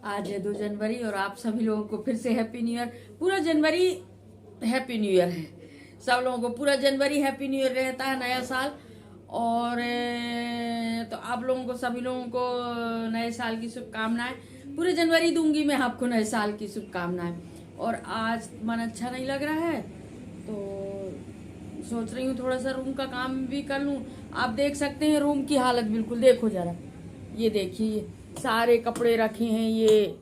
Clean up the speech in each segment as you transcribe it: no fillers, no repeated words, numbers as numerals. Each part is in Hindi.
आज है 2 जनवरी और आप सभी लोगों को फिर से हैप्पी न्यू ईयर। पूरा जनवरी हैप्पी न्यू ईयर है। सब लोगों को पूरा जनवरी हैप्पी न्यू ईयर रहता है, नया साल। और तो आप लोगों को, सभी लोगों को नए साल की शुभकामनाएं। पूरे जनवरी दूंगी मैं आपको नए साल की शुभकामनाएं। और आज मन अच्छा नहीं लग रहा है तो सोच रही हूँ थोड़ा सा रूम का काम भी कर लूँ। आप देख सकते हैं रूम की हालत, बिल्कुल देखो जरा, ये देखिए सारे कपड़े रखे हैं। ये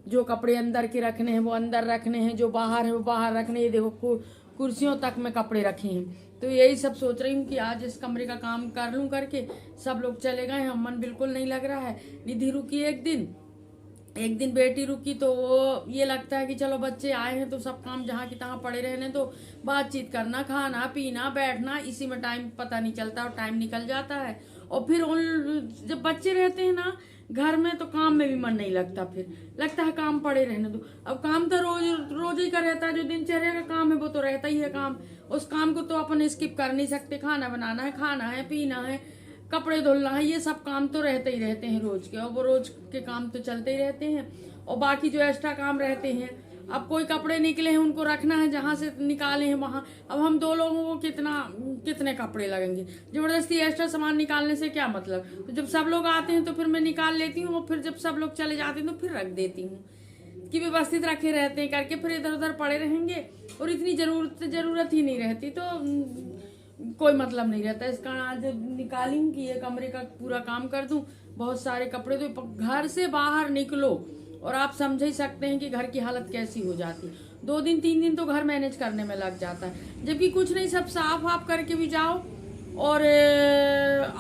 जो कपड़े अंदर के रखने हैं वो अंदर रखने हैं, जो बाहर है वो बाहर रखने। ये देखो कुर्सियों तक में कपड़े रखे हैं। तो यही सब सोच रही हूँ कि आज इस कमरे का काम कर लूँ करके। सब लोग चले गए हैं, मन बिल्कुल नहीं लग रहा है। निधि रुकी एक दिन बेटी रुकी तो वो ये लगता है कि चलो बच्चे आए हैं तो सब काम जहाँ की तहाँ पड़े रहने, तो बातचीत करना, खाना पीना, बैठना, इसी में टाइम पता नहीं चलता और टाइम निकल जाता है। और फिर जब बच्चे रहते हैं ना घर में तो काम में भी मन नहीं लगता, फिर लगता है काम पड़े रहने दो। अब काम तो रोज रोज ही का रहता है, जो दिनचर्या का काम है वो तो रहता ही है काम। उस काम को तो अपन स्किप कर नहीं सकते। खाना बनाना है, खाना है, पीना है, कपड़े धुलना है, ये सब काम तो रहते ही रहते हैं रोज के। और वो रोज के काम तो चलते ही रहते हैं। और बाकी जो एक्स्ट्रा काम रहते हैं, अब कोई कपड़े निकले हैं उनको रखना है, जहां से निकाले हैं वहां। अब हम 2 लोगों को कितने कपड़े लगेंगे? जबरदस्ती एक्स्ट्रा सामान निकालने से क्या मतलब। तो जब सब लोग आते हैं तो फिर मैं निकाल लेती हूँ, और फिर जब सब लोग चले जाते हैं तो फिर रख देती हूँ कि व्यवस्थित रखे रहते हैं करके। फिर इधर उधर पड़े रहेंगे और इतनी जरूरत ही नहीं रहती, तो कोई मतलब नहीं रहता इसका। आज निकाली कि ये कमरे का पूरा काम कर दूं। बहुत सारे कपड़े, तो घर से बाहर निकलो और आप समझ ही सकते हैं कि घर की हालत कैसी हो जाती है। 2 दिन 3 दिन तो घर मैनेज करने में लग जाता है, जबकि कुछ नहीं, सब साफ वाफ करके भी जाओ और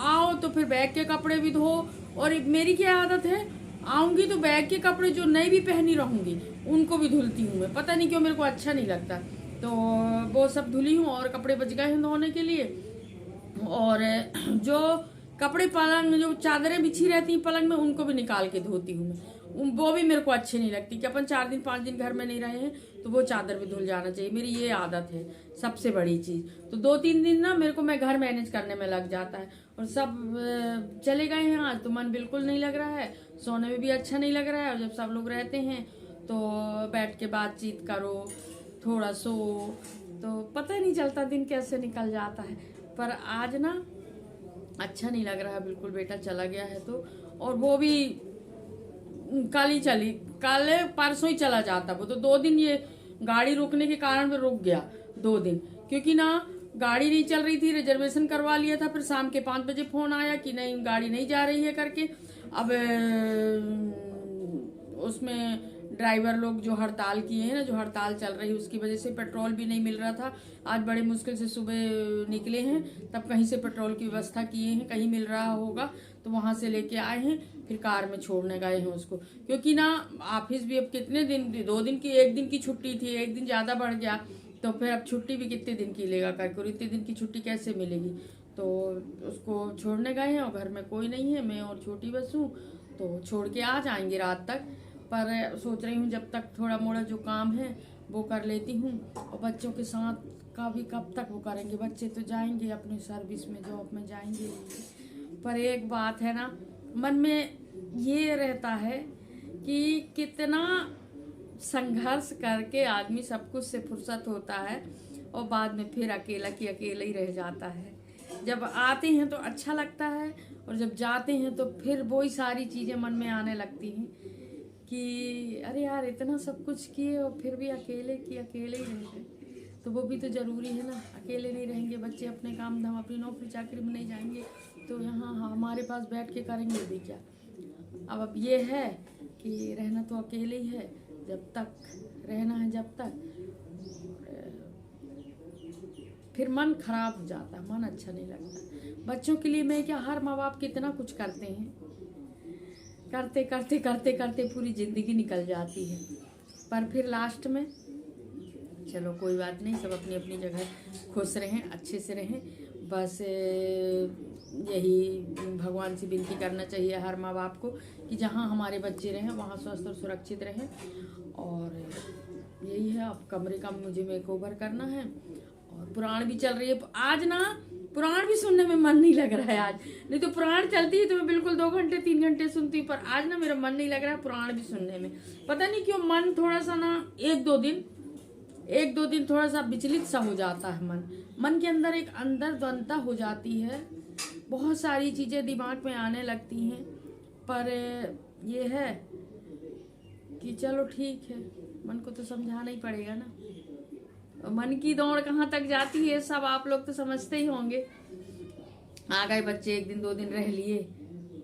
आओ तो फिर बैग के कपड़े भी धो। और मेरी क्या आदत है, आऊंगी तो बैग के कपड़े जो नई भी पहनी रहूंगी उनको भी धुलती हूँ मैं। पता नहीं क्यों, मेरे को अच्छा नहीं लगता। तो वो सब धुली हूँ और कपड़े बच गए हैं धोने के लिए। और जो कपड़े पलंग, जो चादरें बिछी रहती हैं पलंग में, उनको भी निकाल के धोती हूँ मैं। वो भी मेरे को अच्छी नहीं लगती कि अपन 4 दिन 5 दिन घर में नहीं रहे हैं तो वो चादर भी धुल जाना चाहिए। मेरी ये आदत है सबसे बड़ी चीज। तो 2-3 दिन ना मेरे को, मैं घर मैनेज करने में लग जाता है। और सब चले गए हैं आज तो मन बिल्कुल नहीं लग रहा है, सोने में भी अच्छा नहीं लग रहा है। और जब सब लोग रहते हैं तो बैठ के बातचीत करो, थोड़ा सो, तो पता ही नहीं चलता दिन कैसे निकल जाता है। पर आज ना अच्छा नहीं लग रहा है बिल्कुल। बेटा चला गया है तो, और वो भी कल परसों ही चला जाता वो तो। 2 दिन ये गाड़ी रुकने के कारण में रुक गया 2 दिन, क्योंकि ना गाड़ी नहीं चल रही थी। रिजर्वेशन करवा लिया था, फिर शाम के 5 बजे फोन आया कि नहीं गाड़ी नहीं जा रही है करके। अब उसमें ड्राइवर लोग जो हड़ताल किए हैं ना, जो हड़ताल चल रही है उसकी वजह से पेट्रोल भी नहीं मिल रहा था। आज बड़े मुश्किल से सुबह निकले हैं, तब कहीं से पेट्रोल की व्यवस्था किए हैं, कहीं मिल रहा होगा तो वहां से लेके आए हैं, फिर कार में छोड़ने गए हैं उसको। क्योंकि ना ऑफिस भी अब कितने दिन, 2 दिन की, 1 दिन की छुट्टी थी, 1 दिन ज्यादा बढ़ गया तो फिर अब छुट्टी भी कितने दिन की लेगा करके, और इतने दिन की छुट्टी कैसे मिलेगी। तो उसको छोड़ने गए हैं और घर में कोई नहीं है, मैं और छोटी बस हूँ। तो छोड़ के आ जाएंगे रात तक। पर सोच रही हूँ जब तक थोड़ा मोड़ा जो काम है वो कर लेती हूँ। और बच्चों के साथ का भी कब तक वो करेंगे, बच्चे तो जाएंगे अपनी सर्विस में, जॉब में जाएंगे। पर एक बात है ना, मन में ये रहता है कि कितना संघर्ष करके आदमी सब कुछ से फुर्सत होता है और बाद में फिर अकेला की अकेला ही रह जाता है। जब आते हैं तो अच्छा लगता है और जब जाते हैं तो फिर वही सारी चीजें मन में आने लगती हैं कि अरे यार इतना सब कुछ किए और फिर भी अकेले ही रह गए। तो वो भी तो जरूरी है ना, अकेले नहीं रहेंगे बच्चे, अपने काम धाम, अपनी नौकरी चाकरी में नहीं जाएंगे तो यहाँ हमारे पास बैठ के करेंगे भी क्या। अब ये है कि रहना तो अकेले ही है, जब तक रहना है जब तक। फिर मन खराब हो जाता है, मन अच्छा नहीं लगता। बच्चों के लिए मैं क्या, हर माँ बाप कितना कुछ करते हैं, करते करते करते करते पूरी जिंदगी निकल जाती है। पर फिर लास्ट में चलो कोई बात नहीं, सब अपनी अपनी जगह खुश रहें, अच्छे से रहें। बस यही भगवान से विनती करना चाहिए हर माँ बाप को कि जहाँ हमारे बच्चे रहें वहाँ स्वस्थ और सुरक्षित रहें। और यही है, अब कमरे का मुझे मेकओवर करना है और पुराण भी चल रही है। आज ना पुराण भी सुनने में मन नहीं लग रहा है आज। नहीं तो पुराण चलती है तो मैं बिल्कुल 2 घंटे 3 घंटे सुनती हूँ, पर आज ना मेरा मन नहीं लग रहा है पुराण भी सुनने में। पता नहीं क्यों मन थोड़ा सा ना एक दो दिन थोड़ा सा विचलित सा हो जाता है। मन के अंदर एक अंदरद्वंदता हो जाती है, बहुत सारी चीजें दिमाग में आने लगती हैं। पर ये है कि चलो ठीक है, मन को तो समझाना ही पड़ेगा ना। मन की दौड़ कहाँ तक जाती है सब आप लोग तो समझते ही होंगे। आ गए बच्चे, 1 दिन 2 दिन रह लिए,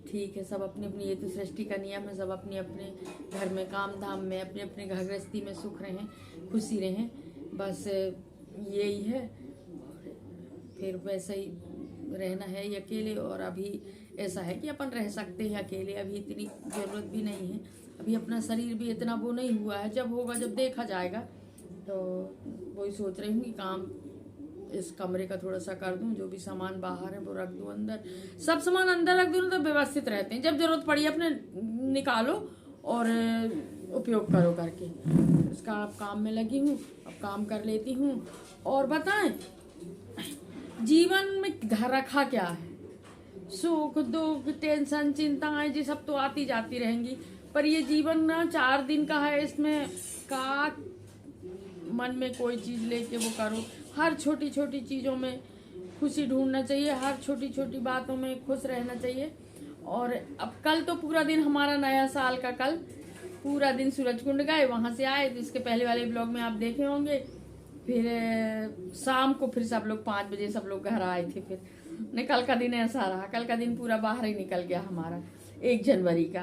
ठीक है, सब अपनी अपनी, ये तो सृष्टि का नियम है, सब अपने अपने घर में काम धाम में अपने अपने घर गृहस्थी में सुख रहें, खुशी रहें, बस यही है। फिर वैसे ही रहना है ये अकेले। और अभी ऐसा है कि अपन रह सकते हैं अकेले, अभी इतनी जरूरत भी नहीं है, अभी अपना शरीर भी इतना वो नहीं हुआ है, जब होगा जब देखा जाएगा। तो वही सोच रही हूँ कि काम इस कमरे का थोड़ा सा कर दूं, जो भी सामान बाहर है वो रख दूं अंदर, सब सामान अंदर रख दूं तो व्यवस्थित रहते हैं, जब जरूरत पड़ी अपने निकालो और उपयोग करो करके। इसका अब काम में लगी हूँ, अब काम कर लेती हूँ। और बताएं जीवन में रखा क्या है, सुख दुख टेंशन चिंताएं जी सब तो आती जाती रहेंगी, पर ये जीवन ना 4 दिन का है, इसमें का मन में कोई चीज लेके वो करो, हर छोटी छोटी चीजों में खुशी ढूंढना चाहिए, हर छोटी छोटी बातों में खुश रहना चाहिए। और अब कल तो पूरा दिन हमारा नया साल का, कल पूरा दिन सूरजकुंड गए, वहां से आए, तो इसके पहले वाले ब्लॉग में आप देखे होंगे। फिर शाम को फिर सब लोग 5 बजे सब लोग घर आए थे। फिर ने कल का दिन ऐसा रहा, कल का दिन पूरा बाहर ही निकल गया हमारा 1 जनवरी का।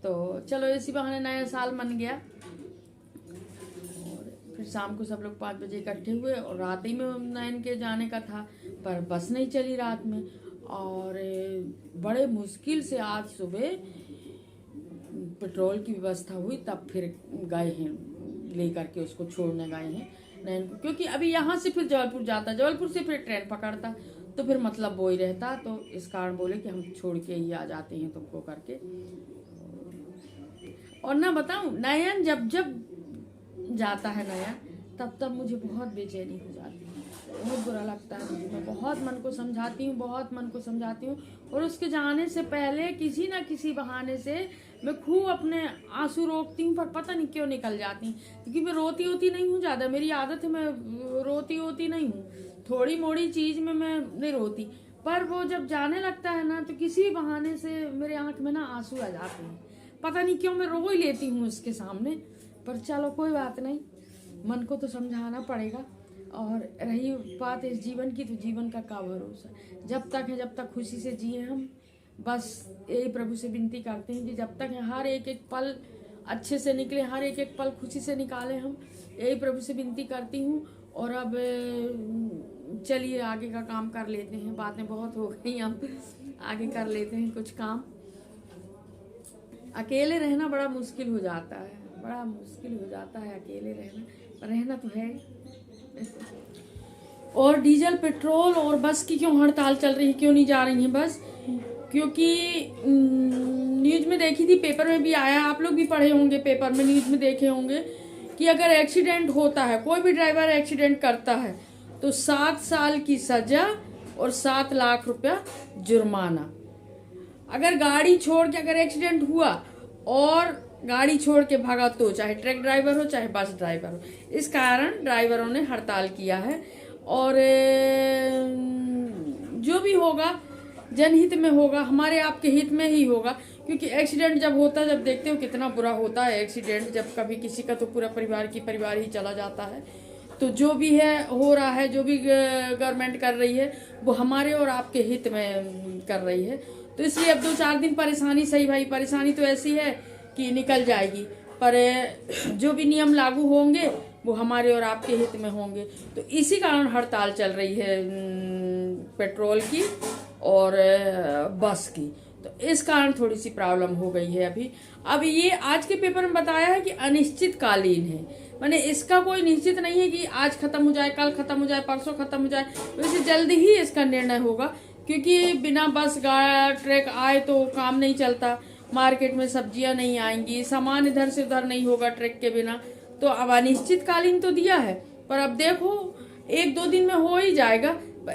तो चलो इसी बहाने नया साल मन गया। और फिर शाम को सब लोग 5 बजे इकट्ठे हुए, और रात ही में नयन के जाने का था, पर बस नहीं चली रात में, और बड़े मुश्किल से आज सुबह पेट्रोल की व्यवस्था हुई, तब फिर गए हैं लेकर के, उसको छोड़ने गए हैं नयन को, क्योंकि अभी यहाँ से फिर जबलपुर जाता, जबलपुर से फिर ट्रेन पकड़ता, तो फिर मतलब वो ही रहता। तो इस कारण बोले कि हम छोड़ के ही आ जाते हैं तुमको करके। और ना बताऊं, नयन जब जब जाता है नयन, तब तब मुझे बहुत बेचैनी हो जाती है, बहुत बुरा लगता है मुझे। मैं बहुत मन को समझाती हूँ, बहुत मन को समझाती हूँ, और उसके जाने से पहले किसी ना किसी बहाने से मैं खूब अपने आंसू रोकती हूँ, पर पता नहीं क्यों निकल जाती हैं, क्योंकि मैं रोती होती नहीं हूँ ज़्यादा, मेरी आदत है, मैं रोती होती नहीं हूँ, थोड़ी मोड़ी चीज़ में मैं नहीं रोती, पर वो जब जाने लगता है ना, तो किसी बहाने से मेरे आँख में ना आंसू आ जाते हैं, पता नहीं क्यों मैं रो ही लेती हूँ उसके सामने। पर चलो कोई बात नहीं, मन को तो समझाना पड़ेगा। और रही बात इस जीवन की, तो जीवन का क्या भरोसा, जब तक है जब तक खुशी से जिए हम, बस यही प्रभु से विनती करते हैं कि जब तक है हर एक एक पल अच्छे से निकले, हर एक एक पल खुशी से निकाले हम, यही प्रभु से विनती करती हूँ। और अब चलिए आगे का काम कर लेते हैं, बातें बहुत हो गई, हम आगे कर लेते हैं कुछ काम। अकेले रहना बड़ा मुश्किल हो जाता है, बड़ा मुश्किल हो जाता है अकेले रहना, पर रहना तो है। और डीजल पेट्रोल और बस की क्यों हड़ताल चल रही है, क्यों नहीं जा रही है बस, क्योंकि न्यूज में देखी थी, पेपर में भी आया, आप लोग भी पढ़े होंगे, पेपर में न्यूज में देखे होंगे कि अगर एक्सीडेंट होता है, कोई भी ड्राइवर एक्सीडेंट करता है, तो 7 साल की सजा और 7 लाख रुपया जुर्माना। अगर गाड़ी छोड़ के अगर एक्सीडेंट हुआ और गाड़ी छोड़ के भागा, तो चाहे ट्रक ड्राइवर हो चाहे बस ड्राइवर हो, इस कारण ड्राइवरों ने हड़ताल किया है। और जो भी होगा जनहित में होगा, हमारे आपके हित में ही होगा, क्योंकि एक्सीडेंट जब होता है, जब देखते हो कितना बुरा होता है एक्सीडेंट, जब कभी किसी का तो पूरा परिवार ही चला जाता है। तो जो भी है हो रहा है, जो भी गवर्नमेंट कर रही है, वो हमारे और आपके हित में कर रही है। तो इसलिए अब 2-4 दिन परेशानी, सही भाई परेशानी तो ऐसी है कि निकल जाएगी, पर जो भी नियम लागू होंगे वो हमारे और आपके हित में होंगे। तो इसी कारण हड़ताल चल रही है पेट्रोल की और बस की, तो इस कारण थोड़ी सी प्रॉब्लम हो गई है अभी। अब ये आज के पेपर में बताया है कि अनिश्चितकालीन है, माने इसका कोई निश्चित नहीं है कि आज खत्म हो जाए, कल खत्म हो जाए, परसों खत्म हो जाए, वैसे जल्दी ही इसका निर्णय होगा, क्योंकि बिना बस ट्रक आए तो काम नहीं चलता, मार्केट में सब्जियां नहीं आएंगी, सामान इधर से उधर नहीं होगा ट्रक के बिना। तो अब अनिश्चितकालीन तो दिया है, पर अब देखो 1-2 दिन में हो ही जाएगा,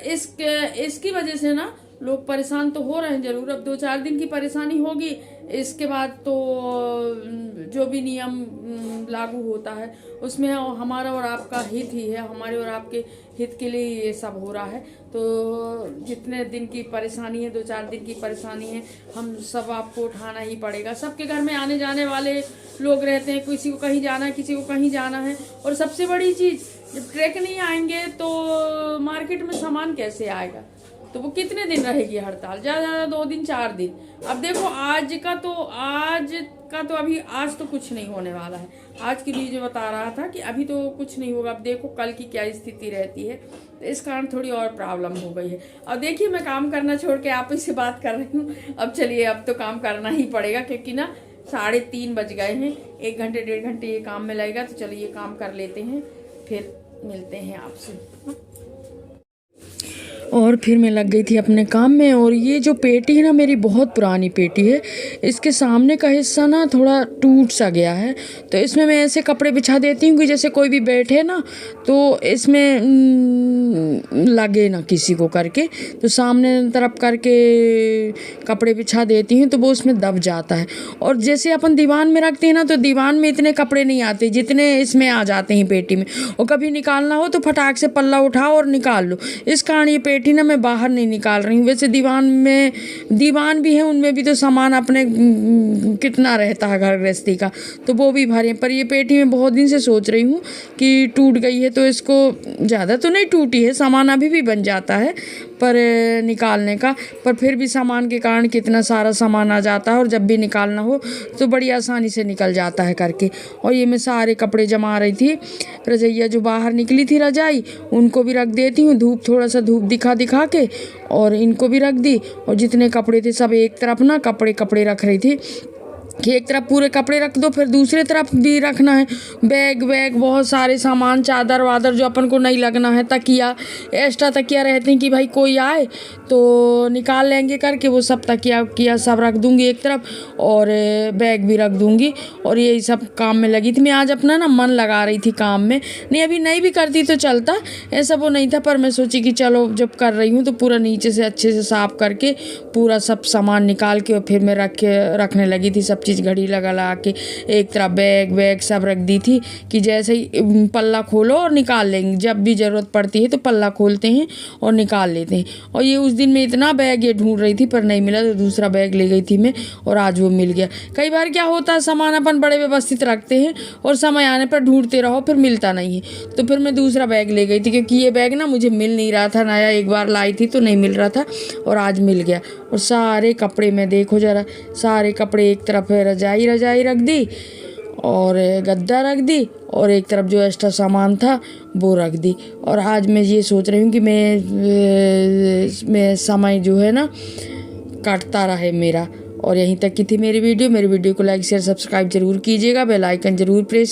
इसकी वजह से ना लोग परेशान तो हो रहे हैं जरूर। अब 2-4 दिन की परेशानी होगी, इसके बाद तो जो भी नियम लागू होता है उसमें हमारा और आपका हित ही है, हमारे और आपके हित के लिए ये सब हो रहा है। तो जितने दिन की परेशानी है, 2-4 दिन की परेशानी है, हम सब आपको उठाना ही पड़ेगा। सबके घर में आने जाने वाले लोग रहते हैं, किसी को कहीं जाना है, किसी को कहीं जाना है। और सबसे बड़ी चीज़, जब ट्रक नहीं आएंगे तो मार्केट में सामान कैसे आएगा? तो वो कितने दिन रहेगी हड़ताल? ज़्यादा 2 दिन 4 दिन। अब देखो आज का तो अभी आज तो कुछ नहीं होने वाला है। आज की न्यूज़ बता रहा था कि अभी तो कुछ नहीं होगा। अब देखो कल की क्या स्थिति रहती है। तो इस कारण थोड़ी और प्रॉब्लम हो गई है। अब देखिए मैं काम करना छोड़ के आप ही से बात कर रही हूँ। अब चलिए, अब तो काम करना ही पड़ेगा, क्योंकि ना 3:30 बज गए हैं। 1 घंटे 1.5 घंटे ये काम में लगेगा। तो चलिए काम कर लेते हैं, फिर मिलते हैं आपसे। और फिर मैं लग गई थी अपने काम में। और ये जो पेटी है ना, मेरी बहुत पुरानी पेटी है। इसके सामने का हिस्सा ना थोड़ा टूट सा गया है। तो इसमें मैं ऐसे कपड़े बिछा देती हूँ कि जैसे कोई भी बैठे ना तो इसमें लगे ना किसी को करके। तो सामने तरफ करके कपड़े बिछा देती हूँ तो वो उसमें दब जाता है। और जैसे अपन दीवान में रखते हैं ना, तो दीवान में इतने कपड़े नहीं आते जितने इसमें आ जाते हैं पेटी में। और कभी निकालना हो तो फटाक से पल्ला उठाओ और निकाल लो। इस कारण ये पेटी ना मैं बाहर नहीं निकाल रही हूँ। वैसे दीवान भी है, उनमें भी तो सामान अपने कितना रहता है घर गृहस्थी का, तो वो भी भरे। पर ये पेटी मैं बहुत दिन से सोच रही हूँ कि टूट गई है, तो इसको ज़्यादा तो नहीं टूटी है, सामान अभी भी बन जाता है पर निकालने का। पर फिर भी सामान के कारण कितना सारा सामान आ जाता है, और जब भी निकालना हो तो बड़ी आसानी से निकल जाता है करके। और ये मैं सारे कपड़े जमा रही थी। रजैया जो बाहर निकली थी रजाई, उनको भी रख देती हूँ धूप, थोड़ा सा धूप दिखा के, और इनको भी रख दी। और जितने कपड़े थे सब एक तरफ ना कपड़े रख रही थी कि एक तरफ पूरे कपड़े रख दो, फिर दूसरे तरफ भी रखना है बैग बहुत सारे सामान, चादर वादर जो अपन को नहीं लगना है, तकिया, एक्स्ट्रा तकिया रहते हैं कि भाई कोई आए तो निकाल लेंगे करके, वो सब तकिया सब रख दूंगी एक तरफ, और बैग भी रख दूंगी। और यही सब काम में लगी थी मैं। आज अपना ना मन लगा रही थी काम में। नहीं अभी नहीं भी करती तो चलता, ऐसा वो नहीं था, पर मैं सोची कि चलो जब कर रही हूँ तो पूरा नीचे से अच्छे से साफ करके पूरा सब सामान निकाल के, और फिर मैं रखने लगी थी सब चीज़ घड़ी लगा के। एक तरफ बैग सब रख दी थी कि जैसे ही पल्ला खोलो और निकाल लेंगे, जब भी ज़रूरत पड़ती है तो पल्ला खोलते हैं और निकाल लेते हैं। और ये उस दिन मैं इतना बैग ये ढूंढ रही थी पर नहीं मिला, तो दूसरा बैग ले गई थी मैं, और आज वो मिल गया। कई बार क्या होता है, सामान अपन बड़े व्यवस्थित रखते हैं और समय आने पर ढूंढते रहो, फिर मिलता नहीं है। तो फिर मैं दूसरा बैग ले गई थी, क्योंकि ये बैग ना मुझे मिल नहीं रहा था, नया एक बार लाई थी तो नहीं मिल रहा था, और आज मिल गया। और सारे कपड़े में देखो ज़रा, सारे कपड़े एक तरफ रजाई रख दी, और गद्दा रख दी, और एक तरफ जो एक्स्ट्रा सामान था वो रख दी। और आज मैं ये सोच रही हूँ कि मैं समय जो है ना काटता रहे मेरा। और यहीं तक की थी मेरी वीडियो को लाइक शेयर सब्सक्राइब जरूर कीजिएगा, बेल आइकन जरूर प्रेस